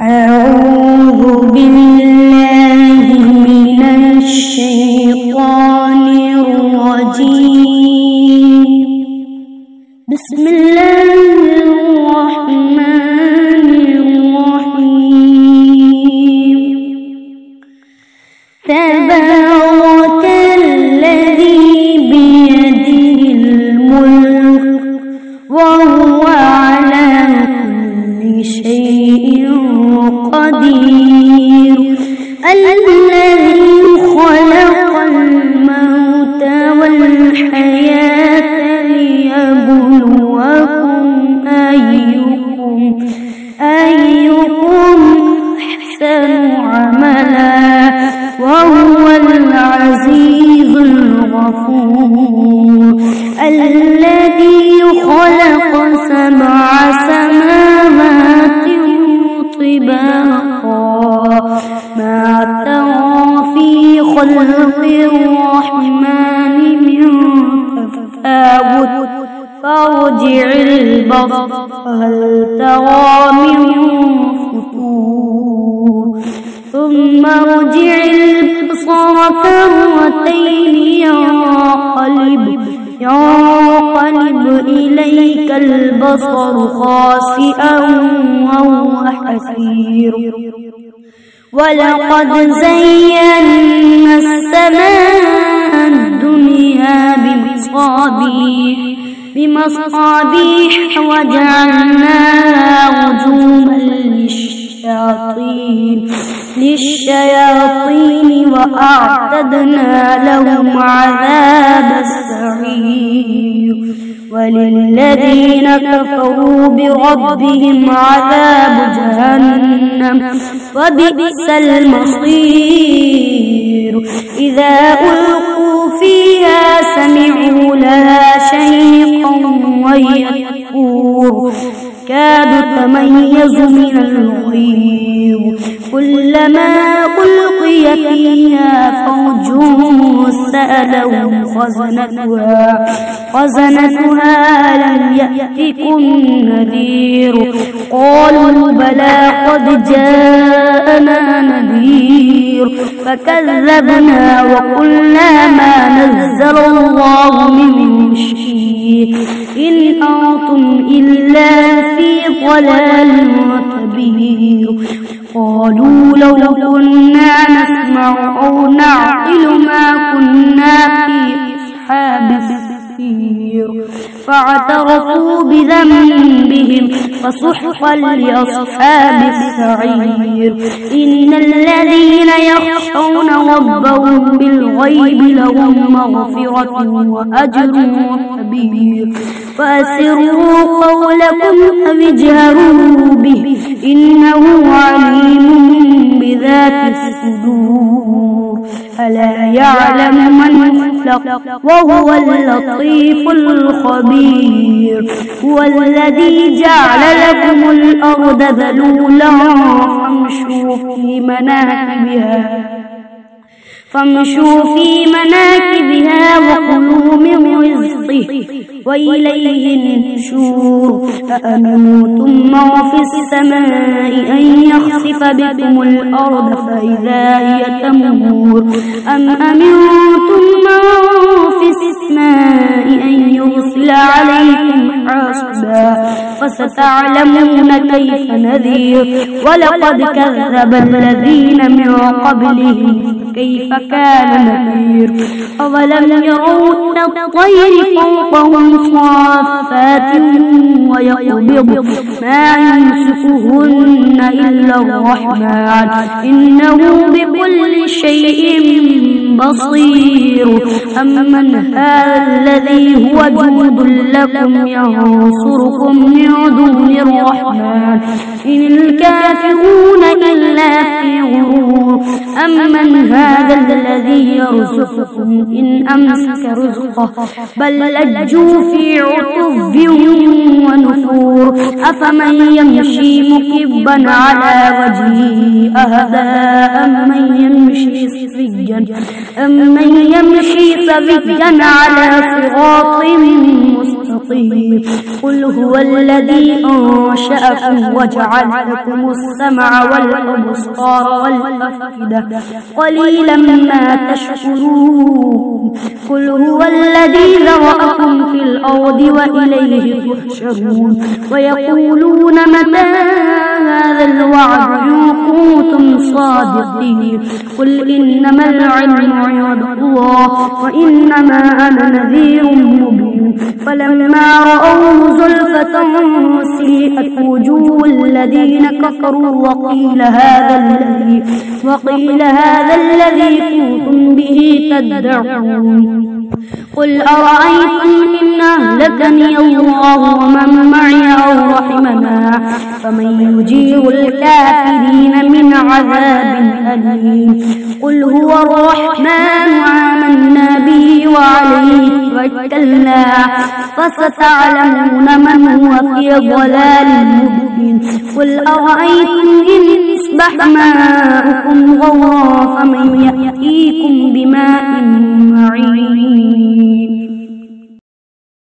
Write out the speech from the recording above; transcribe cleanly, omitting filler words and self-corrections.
أعوذ بالله من الشيطان الرجيم. بسم الله الرحمن الرحيم. تبارك الذي بيده الملك وهو على كل شيء قدير. الذي خلق الموت والحياة ليبلوكم أيكم أحسن عملا وهو العزيز الغفور. الذي خلق 7 سماوات طباقا ما ترى في خلق الرحمن من تفاوت فارجع البصر هل ترى من فطور ثم ارجع البصر كرتين ينقلب إليك البصر خاسئا وهو حسير. ولقد زينا السماء الدنيا بمصابيح وجعلناها رجوما للشياطين وأعتدنا لهم عذاب السعير. وللذين كفروا بربهم عذاب جهنم وبئس المصير. إذا ألقوا فيها سمعوا لها شيقا وهي تفور كاد تميز من الغيظ. كلما ألقي فيها فوج سألهم خزنتها لم يأتكم نذير قالوا بلى قد جاءنا نذير فكذبنا وقلنا ما نزل الله من شيء إن أنتم إلا في ضلال وتبهير. قالوا لو كنا نسمع أو نعقل ما كنا في أصحاب السعير فاعترفوا بذنبهم فسحقا لأصحاب السعير. إن الذين يخشون ربهم بالغيب لهم مغفرة وأجر كبير. فأسروا قولكم أو اجهروا به إنه عليم بذات الصدور. ألا يعلم من خلق وهو اللطيف الخبير. هو الذي جعل لكم الأرض ذلولا فامشوا في مناكبها وكلوا من رزقه وإليه النشور. أأمنتم من في السماء أن يخسف بكم الأرض فإذا هي تمور أم أمنتم من في السماء أن يرسل عليكم حاصبا فستعلمون كيف نذير. ولقد كذب الذين من قبلهم كيف كان نذير. أولم يروا إلى الطير فوقهم صافات ويقبض ما يمسكهن إلا الرحمن إنه بكل شيء بصير. أمن هذا الذي هو جند لكم ينصركم من دون الرحمن إن الكافرون إلا في غرور. أمن هذا الذي يرزقكم إن أمسك رزقه بل لجوا في عتو ونفور. أفمن يمشي مكبا على وجهه أهدى أمن يمشي سويا على صراط مستقيم. مستطير قل هو الذي أنشأكم وجعل لكم السمع والأبصار والأفئدة قليلا ما تشكرون قل هو الذي ذرأكم في الأرض وإليه تحشرون ويقولون متى هذا الوعد إن كنتم صادقين قل إنما العلم عند الله وإنما أنا نذير مبين فلما رأوه زلفة سيئت وجوه الذين كفروا وقيل هذا الذي كنتم به تدعون قل أرأيتم إن أهلكني الله ومن معي أو رحمنا فمن يجير الكافرين من عذاب أليم قل هو الرحمن آمنا به وعليه توكلنا فستعلمون من هو في ضلال مبين قل أرأيتم إن أصبح ماؤكم غورا فمن يأتيكم بماء معين